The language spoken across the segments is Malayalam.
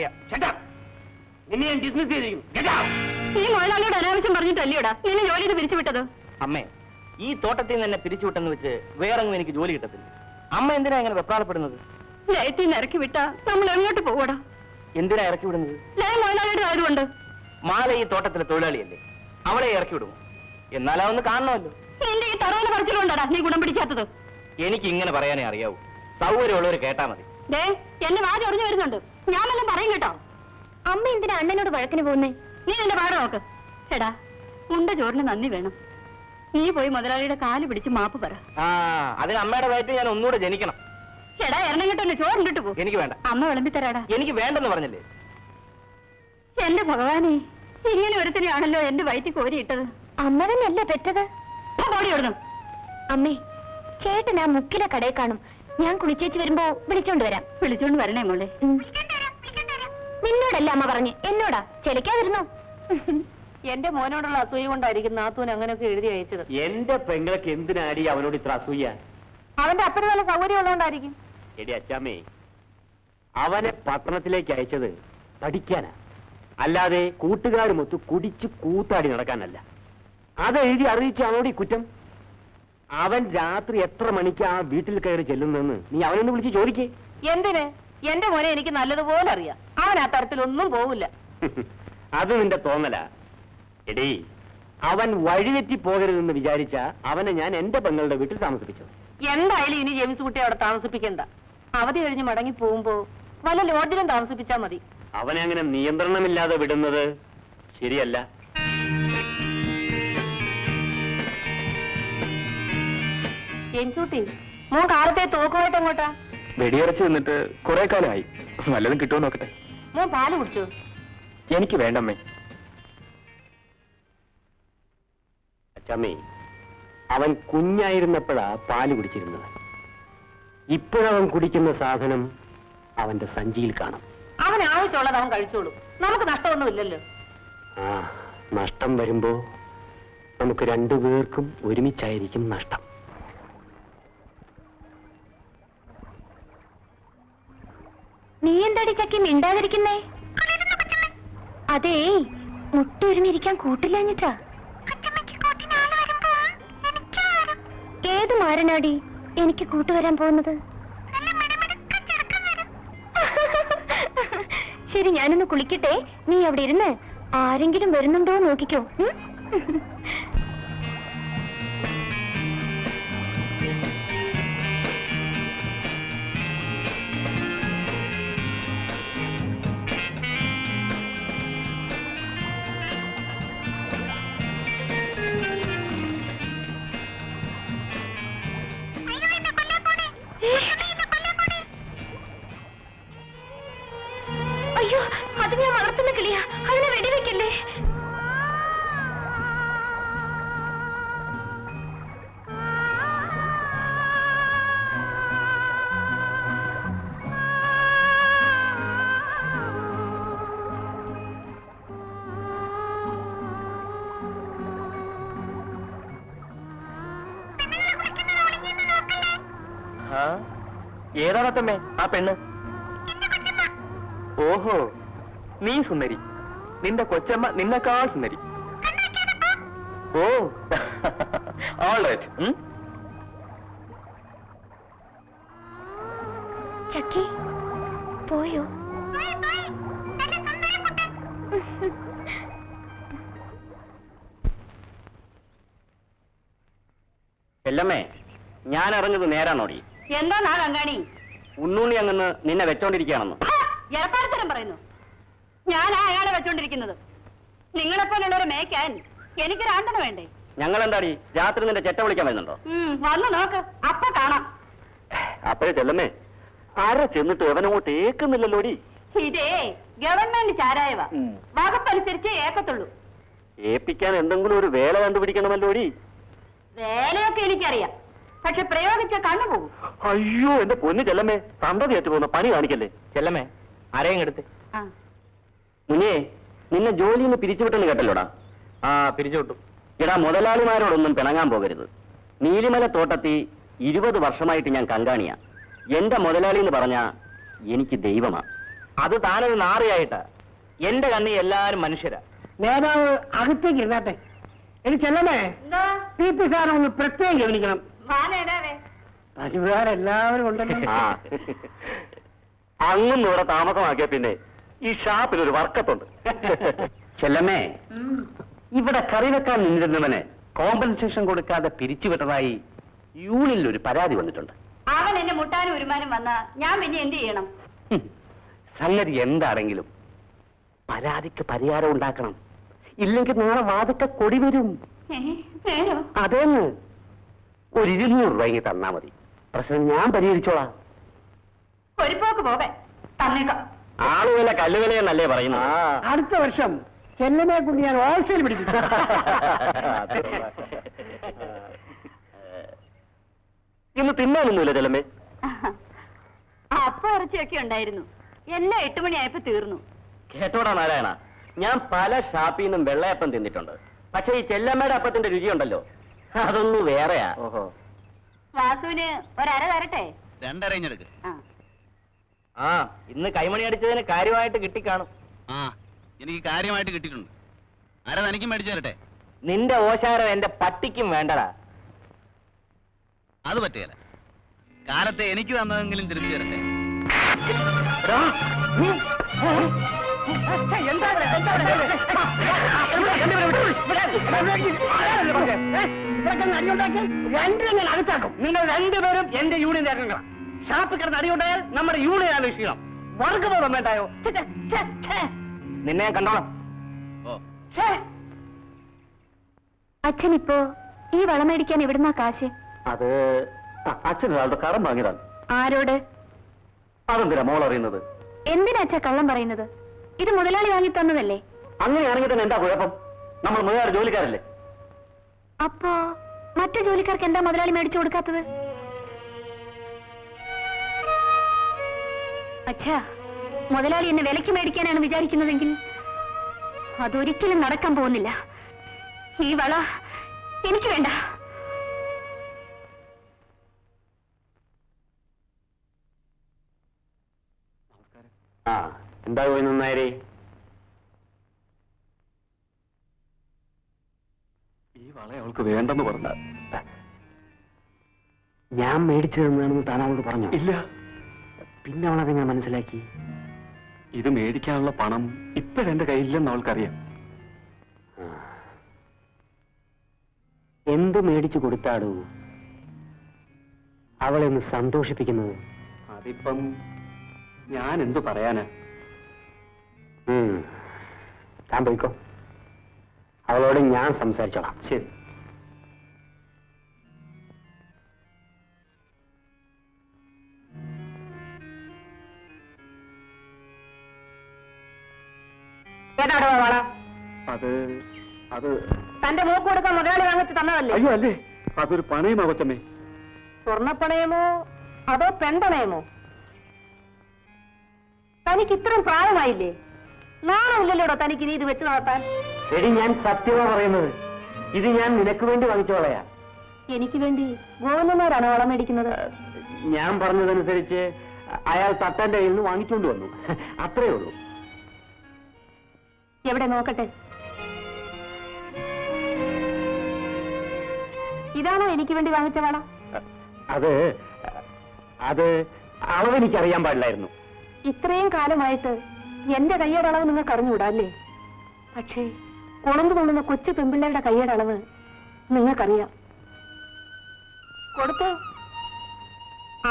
എനിക്കറിയാം. നിന്നെ ഞാൻ ഡിസ്മിസ് ചെയ്തിരിക്കുന്നു. ഈ മുതലാളിയോട് അനാവശ്യം പറഞ്ഞിട്ടല്ലയോടാ നിന്നെ ജോലിയിൽ പിരിച്ചുവിട്ടത്? അമ്മേ, ഈ തോട്ടത്തിൽ നിന്ന് എന്നെ പിരിച്ചുവിട്ടെന്ന് വെച്ച് വേറെങ്ങും എനിക്ക് ജോലി കിട്ടത്തില്ല. അമ്മ എന്തിനാ ഇങ്ങനെ വെപ്രാളപ്പെടുന്നത്? ലയത്തിൽ നിന്ന് ഇറക്കി വിട്ടാ നമ്മൾ എങ്ങോട്ട് പോവടാ? എന്തിനാ ഇറക്കി വിടുന്നത്? ലയ മുതലാളിയുടെ ആരുമുണ്ട്. മാല ഈ തോട്ടത്തിലെ തൊഴിലാളിയല്ലേ, അവളെ ഇറക്കി വിടുമോ? എന്നാലൊന്ന് കാണണമല്ലോ. നിന്റെ ഈ തറവിലെ പറിച്ചിട്ടുണ്ടാടാ നീ ഗുണം പിടിക്കാത്തത്. എനിക്ക് ഇങ്ങനെ പറയാനേ അറിയാവൂ. സൗകര്യമുള്ളവർ കേട്ടാ മതി. ദേ എന്നെ വാതി അറിഞ്ഞു വരുന്നുണ്ട്. ഞാൻ വല്ലതും പറയും കേട്ടോ. അമ്മ എന്തിനാ അണ്ണനോട് വഴക്കിന് പോകുന്നേ? നീ എന്റെ പാട് നോക്ക്. എടാ, ഉണ്ട ചോറിന് നന്ദി വേണം. നീ പോയി മുതലാളിയുടെ കാല് പിടിച്ച് മാപ്പ് പറ. അതിന് അമ്മയുടെ വയറ്റിൽ ഞാൻ ഒന്നുകൂടെ ജനിക്കണം. എടാ എണ്ണം കിട്ടുന്ന ചോറിണ്ടിട്ട് പോ. എനിക്ക് വേണ്ട. അമ്മ വിളമ്പിത്തരാടാ. എനിക്ക് വേണ്ടെന്ന് പറഞ്ഞില്ലേ? എന്റെ ഭഗവാനെ, ഇങ്ങനെ ഒരുത്തിനെയാണല്ലോ എന്റെ വയറ്റിൽ കോരിയിട്ടത്. അമ്മ തന്നെയല്ലേ പെറ്റത്? ഓടിയോടുന്നു. അമ്മേ, ചേട്ടൻ ആ മുക്കിലെ കടയിൽ കാണും. ഞാൻ കുളിച്ചേച്ച് വരുമ്പോ വിളിച്ചോണ്ട് വരാം. വിളിച്ചോണ്ട് വരണേ മോളെ. നിന്നോടല്ല അമ്മ പറഞ്ഞ്, എന്നോടാ. ചെലക്കാതിരുന്നോ? എന്റെ മോനോടുള്ള അസൂയ കൊണ്ടായിരിക്കും നാത്തൂൻ അങ്ങനെയൊക്കെ എഴുതി അയച്ചത്. എന്റെ പെങ്ങൾക്ക് എന്തിനാടി അവനോട് ഇത്ര അസൂയ? അവന്റെ അപ്പന് നല്ല സൗകര്യം ഉള്ളതുകൊണ്ടായിരിക്കും. എടി അച്ചാമ്മേ, അവനെ പട്ടണത്തിലേക്ക് അയച്ചത് പഠിക്കാനാ, അല്ലാതെ കൂട്ടുകാരുമൊത്ത് കുടിച്ച് കൂത്താടി നടക്കാനല്ല. അതെഴുതി അറിയിച്ച അവനോട് ഈ കുറ്റം. അവൻ രാത്രി എത്ര മണിക്ക് ആ വീട്ടിൽ കയറി ചെല്ലുന്നെന്ന് നീ അവനൊന്ന് വിളിച്ച് ചോദിക്കേ. എന്തിന്? എന്റെ മോനെ എനിക്ക് നല്ലതുപോലെ അറിയാം. അവൻ ആ തരത്തിലൊന്നും പോവില്ല. അത് നിന്റെ തോന്നല. എടീ, അവൻ വഴിതെറ്റി പോകരുതെന്ന് വിചാരിച്ച അവനെ ഞാൻ എന്റെ പെങ്ങളുടെ വീട്ടിൽ താമസിപ്പിച്ചത്. എന്തായാലും ഇനി ജെയിംസ് കുട്ടി അവിടെ താമസിപ്പിക്കണ്ട. അവധി കഴിഞ്ഞ് മടങ്ങി പോകുമ്പോ വല്ല ലോഡ്ജിലും താമസിപ്പിച്ചാ മതി. അവനെ അങ്ങനെ നിയന്ത്രണമില്ലാതെ വിടുന്നത് ശരിയല്ല. ജെയിംസ് കുട്ടി, മോൻ കാലത്തെ തൂക്കുമായിട്ട് എങ്ങോട്ടാ? വെടിയറച്ച് നിന്നിട്ട് കുറെ കാലമായി. വല്ലതും കിട്ടുമോ നോക്കട്ടെ. മോൻ പാല് കുടിച്ചോ? എനിക്ക് വേണ്ടമ്മേ. അച്ചമ്മേ, അവൻ കുഞ്ഞായിരുന്നപ്പോഴാ പാല് കുടിച്ചിരുന്നത്. ഇപ്പോഴവൻ കുടിക്കുന്ന സാധനം അവന്റെ സഞ്ചിയിൽ കാണും. അവൻ ആവശ്യമുള്ളത് അവൻ കഴിച്ചോളൂ. നമുക്ക് നഷ്ടമൊന്നുമില്ലല്ലോ. നഷ്ടം വരുമ്പോ നമുക്ക് രണ്ടുപേർക്കും ഒരുമിച്ചായിരിക്കും നഷ്ടം. നീ എന്താടി ചക്കി മിണ്ടാതിരിക്കുന്നേ? അതേ, മുട്ടൊരുമിരിക്കാൻ കൂട്ടില്ലഞ്ഞിട്ടാ. ഏത് മാരനാടി എനിക്ക് കൂട്ടുവരാൻ പോകുന്നത്? ശരി, ഞാനൊന്ന് കുളിക്കട്ടെ. നീ അവിടെ ഇരുന്ന് ആരെങ്കിലും വരുന്നുണ്ടോ നോക്കിക്കോ. അയ്യോ, അത് ഞാൻ വളർത്തുന്ന കിളിയാ. അതിനെ വെടിവെക്കല്ലേ. ഏതാണത്തമ്മേ ആ പെണ്ണ്? ഓഹോ, നീ സുന്ദരി. നിന്റെ കൊച്ചമ്മ നിന്നെക്കാൾ സുന്ദരി. ഓ, ഓൾ റൈറ്റ്. ചക്കി പോയോ? ചെല്ലമ്മേ, ഞാൻ ഇറങ്ങുന്നത് നേരാണോടി? എന്താ കങ്കാണി? ഉണ്ണുണ്ണി അങ്ങന്ന് നിന്നെ വെച്ചോണ്ടിരിക്കുകയാണെന്ന്. എറപ്പാടത്തരം പറയുന്നു. ഞാനാ അയാളെ വെച്ചോണ്ടിരിക്കുന്നത്. നിങ്ങളെപ്പോലുള്ളവരെ മേയ്ക്കാൻ എനിക്കൊരാണ്ടന വേണ്ടേ? ഞങ്ങൾ എന്താടി രാത്രി നിന്റെ ചെറ്റ വിളിക്കാൻ വരുന്നുണ്ടോ? വന്നു നോക്ക്, അപ്പൊ കാണാം. അപ്പോഴേ ചെല്ലമ്മേ, ആരാ ചെന്നിട്ട് എവനങ്ങോട്ട് ഏക്കുന്നില്ലല്ലോടി. ഇതേ ഗവൺമെന്റ് ചാരായവ. വകുപ്പനുസരിച്ച് ഏക്കത്തുള്ളൂ. ഏപ്പിക്കാൻ എന്തെങ്കിലും ഒരു വേല കണ്ടുപിടിക്കണമല്ലോടി. വേലയൊക്കെ എനിക്കറിയാം, പക്ഷെ പ്രയോഗിച്ച കണ്ണു പോകും. അയ്യോ, എന്റെ പൊന്നു ചെല്ലമ്മേ, സന്തതി ഏറ്റു പോകുന്ന പണി കാണിക്കല്ലേ. ചെല്ലമ്മേ, ആരെയും എടുത്ത്. മുനിയെ, നിന്നെ ജോലിയിൽ നിന്ന് പിരിച്ചുവിട്ടെന്ന് കേട്ടല്ലോടാ. പിരിച്ചുവിട്ടു. എടാ, മുതലാളിമാരോടൊന്നും പിണങ്ങാൻ പോകരുത്. നീലിമല തോട്ടത്തിൽ 20 വർഷമായിട്ട് ഞാൻ കങ്കാണിയാ. എന്റെ മുതലാളി എന്ന് പറഞ്ഞാ എനിക്ക് ദൈവമാ. അത് താനൊരു നാറിയായിട്ടാ. എന്റെ കണ്ണി എല്ലാരും മനുഷ്യരാ. നേതാവ് അകത്തേക്ക് ഇരുന്നാട്ടെ. എനിക്ക് ചെല്ലണേ, പി പി സാറിനെ ഒന്ന് പ്രത്യേകം ഗവനിക്കണം. പരിവാരെല്ലാവരും ഉണ്ടല്ലോ. അങ്ങും ഇവിടെ താമസമാക്കിയ പിന്നെ ഈ ഷാപ്പിലൊരു വർക്കത്തുണ്ട്. ചെല്ലമ്മേ, ഇവിടെ കറി വെക്കാൻ നിന്നിരുന്നവന് കോമ്പൻസേഷൻ കൊടുക്കാതെ പിരിച്ചുവിട്ടതായി യൂണിയനിൽ ഒരു പരാതി വന്നിട്ടുണ്ട്. അവൻ എന്നെ മുട്ടാനും ഒരുമാനും വന്ന ഞാൻ പിന്നെ എന്ത് ചെയ്യണം? സംഗതി എന്താണെങ്കിലും പരാതിക്ക് പരിഹാരം ഉണ്ടാക്കണം. ഇല്ലെങ്കിൽ നാളെ വാദത്തെ കൊടി വരും. നേരോ? അതേന്ന് ഒരു 200 രൂപ തന്നാ മതി. പ്രശ്നം ഞാൻ പരിഹരിച്ചോളാം. ഒരു പോക്ക് പോകെ തന്നേക്കാം. ആളുകളെ കല്ലുകളെന്നല്ലേ പറയുന്നു. അടുത്ത വർഷം ചെല്ലനെ കൊണ്ട് ഞാൻ ഹോൾസെയിൽ പിടിക്കും. ഇന്ന് തിന്നാനൊന്നുമില്ല ചെല്ലമ്മേ. അപ്പം ഇറച്ചിയൊക്കെ ഉണ്ടായിരുന്നു. എല്ലാം 8 മണിയായപ്പോ തീർന്നു. കേട്ടോടാ നാരായണ, ഞാൻ പല ഷാപ്പിൽ നിന്നും വെള്ളയപ്പം തിന്നിട്ടുണ്ട്. പക്ഷെ ഈ ചെല്ലമ്മയുടെ അപ്പത്തിന്റെ രുചിയുണ്ടല്ലോ, അതൊന്നും വേറെയാ. ഓഹോ. വാസുവിന് ഒരര തരട്ടെ? 2 അരഞ്ഞെടുക്ക്. ആ, ഇന്ന് കൈമണി അടിച്ചതിന് കാര്യമായിട്ട് കിട്ടിക്കാണും. ആ, എനിക്ക് കാര്യമായിട്ട് കിട്ടിയിട്ടുണ്ട്. ആരാ തനിക്കും മേടിച്ചു തരട്ടെ? നിന്റെ ഓശാരം എന്റെ പട്ടിക്കും വേണ്ടടാ. അത് പറ്റുകയില്ല. കാലത്തെ എനിക്ക് തന്നതെങ്കിലും തിരിച്ചു തരട്ടെ. അകത്താക്കും. നിങ്ങൾ രണ്ടുപേരും എന്റെ യൂണിയൻ അംഗങ്ങളാണ്. ഷാപ്പ് കിടന്ന് അടിയുണ്ടായാൽ നമ്മുടെ യൂണിയൻ ആലോചിക്കണം. വർഗബോധം വേണ്ടായോ? നിന്നെ ഞാൻ കണ്ടോളാം. ഓ, അച്ഛനിപ്പോ ഈ വളം മേടിക്കാൻ എവിടുന്നാ കാശ്? അത് അച്ഛനൊരാളുടെ കടം വാങ്ങിയതാണ്. ആരോട്? അതെന്തിനാ മോൾ അറിയുന്നത്? എന്തിനാ അച്ഛാ കള്ളം പറയുന്നത്? ഇത് മുതലാളി വാങ്ങി തന്നതല്ലേ? അങ്ങനെയാണെങ്കിൽ തന്നെ എന്താ കുഴപ്പം? നമ്മൾ മുതലാളി ജോലിക്കാരല്ലേ? അപ്പോ മറ്റു ജോലിക്കാർക്ക് എന്താ മുതലാളി മേടിച്ചു കൊടുക്കാത്തത്? അച്ഛാ, മുതലാളി എന്നെ വിലയ്ക്ക് മേടിക്കാനാണ് വിചാരിക്കുന്നതെങ്കിൽ അതൊരിക്കലും നടക്കാൻ പോകുന്നില്ല. ഈ വള എനിക്ക് വേണ്ട. ആ, എന്താ പോയി നന്നായരേ? ഈ വള അവൾക്ക് വേണ്ടെന്ന് പറഞ്ഞ. ഞാൻ മേടിച്ചു തന്നാണെന്ന് താൻ അവളോട് പറഞ്ഞു? ഇല്ല. പിന്നെ അവളതെങ്ങനെ മനസ്സിലാക്കി? ഇത് മേടിക്കാനുള്ള പണം ഇപ്പോഴെന്റെ കയ്യില്ലെന്ന് അവൾക്കറിയാം. എന്ത് മേടിച്ചു കൊടുത്താടൂ അവളെ ഒന്ന് സന്തോഷിപ്പിക്കുന്നത്? അതിപ്പം ഞാൻ എന്തു പറയാനാ? താൻ പോയിക്കോ, അവളോട് ഞാൻ സംസാരിച്ചോളാം. ശരി. അത് തന്റെ മൂക്ക് കൊടുക്കാൻ മുതലാളി വാങ്ങിച്ച് തന്നതല്ലേ? അയ്യോ അല്ലേ, അതൊരു പണയമാ കൊച്ചമ്മേ. സ്വർണ്ണപ്പണയമോ അതോ പെൺപണയമോ? തനിക്ക് ഇത്രയും പ്രായമായില്ലേ? നാണമില്ലല്ലോടോ തനിക്ക് ഇനി ഇത് വെച്ച് നടത്താൻ? എടി, ഞാൻ സത്യമാ പറയുന്നത്. ഇത് ഞാൻ നിനക്ക് വേണ്ടി വാങ്ങിച്ചോളയാ. എനിക്ക് വേണ്ടി ഗോവിന്ദന്മാരാണ് വളം മേടിക്കുന്നത്. ഞാൻ പറഞ്ഞതനുസരിച്ച് അയാൾ തട്ടന്റെ കയ്യിൽ നിന്ന് വാങ്ങിച്ചുകൊണ്ട് വന്നു, അത്രേ ഉള്ളൂ. എവിടെ നോക്കട്ടെ. ഇതാണോ എനിക്ക് വേണ്ടി വാങ്ങിച്ച വള? അത് അളവെനിക്കറിയാൻ പാടില്ലായിരുന്നു. ഇത്രയും കാലമായിട്ട് എന്റെ കയ്യുടെ അളവ് നിങ്ങൾക്ക് അറിഞ്ഞുകൂടാ അല്ലേ? പക്ഷേ കൊളുന്തു കൊള്ളുന്ന കൊച്ചു പെൺപിള്ളേരുടെ കയ്യുടെ അളവ് നിങ്ങൾക്കറിയാം. കൊടുത്തു,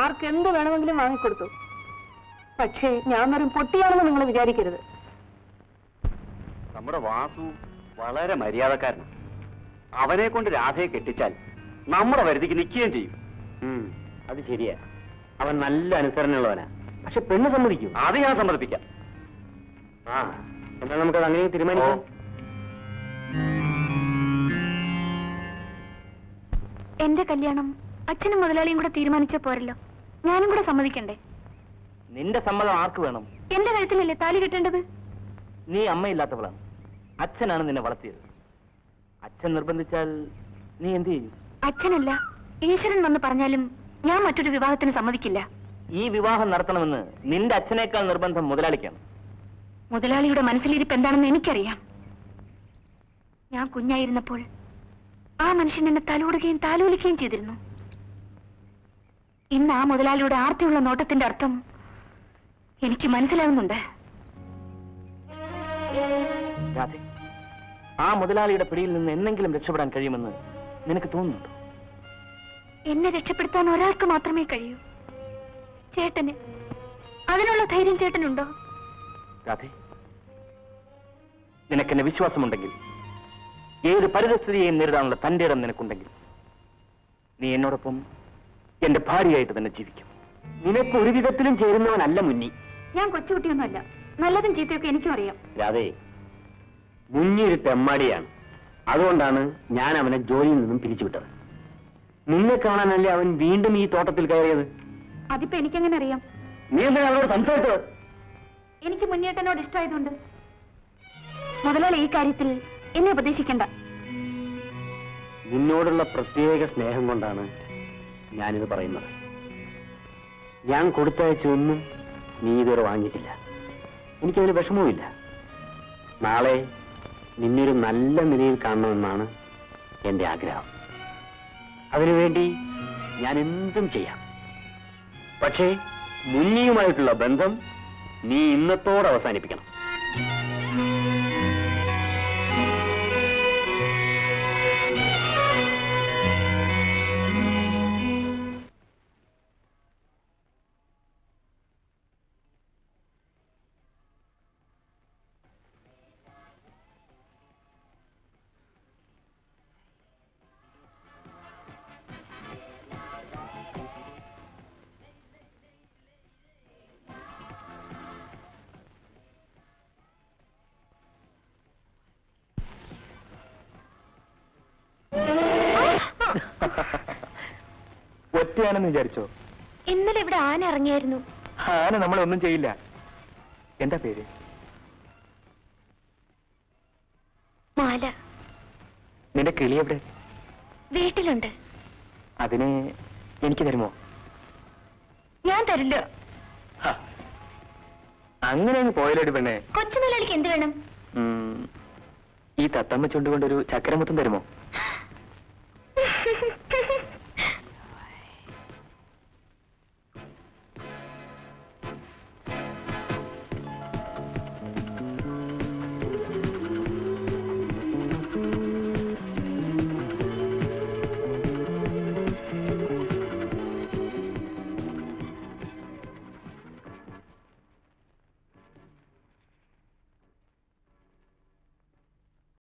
ആർക്കെന്ത് വേണമെങ്കിലും വാങ്ങിക്കൊടുത്തു. പക്ഷേ ഞാൻ വെറും പൊട്ടിയാണെന്ന് നിങ്ങൾ വിചാരിക്കരുത്. നമ്മുടെ വാസു വളരെ മര്യാദക്കാരനാണ്. അവനെ കൊണ്ട് രാധയെ കെട്ടിച്ചാൽ നമ്മുടെ വരുതിക്ക് നിൽക്കുകയും ചെയ്യും. അത് ശരിയാ, അവൻ നല്ല അനുസരണയുള്ളവനാ. പക്ഷെ പെണ്ണ് സമ്മതിക്കും? അത് ഞാൻ സമ്മതിപ്പിക്കാം. ആ, എന്നാൽ നമുക്കത് അങ്ങനെ തീരുമാനിക്കാം. എന്റെ കല്യാണം അച്ഛനും മുതലാളിയും കൂടെ തീരുമാനിച്ച പോരല്ലോ, ഞാനും കൂടെ സമ്മതിക്കണ്ടേ? നിന്റെ സമ്മതം ആർക്ക് വേണം? എന്റെ കഴുത്തിലല്ലേ താലി കെട്ടേണ്ടത്? നീ അമ്മയില്ലാത്തവളാണ്. അച്ഛനാണ് നിന്നെ വളർത്തിയത്. അച്ഛൻ നിർബന്ധിച്ചാൽ നീ എന്ത് ചെയ്യും? അച്ഛനല്ല ഈശ്വരൻ വന്ന് പറഞ്ഞാലും ഞാൻ മറ്റൊരു വിവാഹത്തിന് സമ്മതിക്കില്ല. ഈ വിവാഹം നടത്തണമെന്ന് നിന്റെ അച്ഛനേക്കാൾ നിർബന്ധം മുതലാളിക്കാണ്. മുതലാളിയുടെ മനസ്സിലിരിപ്പ് എന്താണെന്ന് എനിക്കറിയാം. ഞാൻ കുഞ്ഞായിരുന്നപ്പോൾ ആ മനുഷ്യൻ എന്നെ തലോടുകയും താലോലിക്കുകയും ചെയ്തിരുന്നു. ഇന്ന് ആ മുതലാളിയുടെ ആർത്തിയുള്ള നോട്ടത്തിന്റെ അർത്ഥം എനിക്ക് മനസ്സിലാവുന്നുണ്ട്. രാധേ, ആ മുതലാളിയുടെ പിടിയിൽ നിന്ന് എന്നെങ്കിലും രക്ഷപ്പെടാൻ കഴിയുമെന്ന് നിനക്ക് തോന്നുന്നുണ്ടോ? എന്നെ രക്ഷപ്പെടുത്താൻ ഒരാൾക്ക് മാത്രമേ കഴിയൂ, ചേട്ടന്. അതിനുള്ള ധൈര്യം ചേട്ടനുണ്ടോ? രാധേ, നിനക്കെന്നെ വിശ്വാസമുണ്ടെങ്കിൽ, ഏത് പരിതസ്ഥിതിയെയും നേരിടാനുള്ള തന്റെ ഇടം നിനക്കുണ്ടെങ്കിൽ, നീ എന്നോടൊപ്പം എന്റെ ഭാര്യയായിട്ട് തന്നെ ജീവിക്കും. നിനക്ക് ഒരു വിധത്തിലും ചേരുന്നവനല്ല മുന്നി. ഞാൻ കൊച്ചുകുട്ടിയൊന്നുമല്ല. നല്ലതും ചീത്തയൊക്കെ എനിക്കും അറിയാം. രാധേ, മുന്നി ഒരു തെമ്മാടിയാണ്. അതുകൊണ്ടാണ് ഞാൻ അവനെ ജോലിയിൽ നിന്നും പിരിച്ചുവിട്ടത്. നിന്നെ കാണാനല്ലേ അവൻ വീണ്ടും ഈ തോട്ടത്തിൽ കയറിയത്. അതിപ്പോ എനിക്കെങ്ങനെ അറിയാം? നീ എന്തിനാ അവനോട് സംസാരിച്ചത്? എനിക്ക് മുന്നേട്ടനോട് ഇഷ്ടമായതുകൊണ്ട്. മുതലാളി ഈ കാര്യത്തിൽ എന്നെ ഉപദേശിക്കണ്ട. നിന്നോടുള്ള പ്രത്യേക സ്നേഹം കൊണ്ടാണ് ഞാനിത് പറയുന്നത്. ഞാൻ കൊടുത്തയച്ചൊന്നും നീ ഇതുവരെ വാങ്ങിയിട്ടില്ല. എനിക്കതിന് വിഷമവുമില്ല. നാളെ നിന്നൊരു നല്ല നിലയിൽ കാണണമെന്നാണ് എന്റെ ആഗ്രഹം. അതിനുവേണ്ടി ഞാൻ എന്തും ചെയ്യാം. പക്ഷേ മുന്നിയുമായിട്ടുള്ള ബന്ധം നീ ഇന്നത്തോടെ അവസാനിപ്പിക്കണം. ഒറ്റയാണെന്ന് വിചാരിച്ചോ? ഇന്നലെ ഇവിടെ ആന ഇറങ്ങിയായിരുന്നു. ആന നമ്മളൊന്നും ചെയ്യില്ല. എന്താ പേര്? മാല. നിന്റെ കിളി എവിടെ? വീട്ടിലുണ്ട്. അതിനെ എനിക്ക് തരുമോ? ഞാൻ തരില്ല. അങ്ങനെ അങ്ങ് പോയല്ലോടി പെണ്ണെ. കൊച്ചുമുതലാളിക്ക് എന്ത് വേണം? ഈ തത്തമ്മ ചുണ്ടുകൊണ്ടൊരു ചക്കരമുത്തം തരുമോ?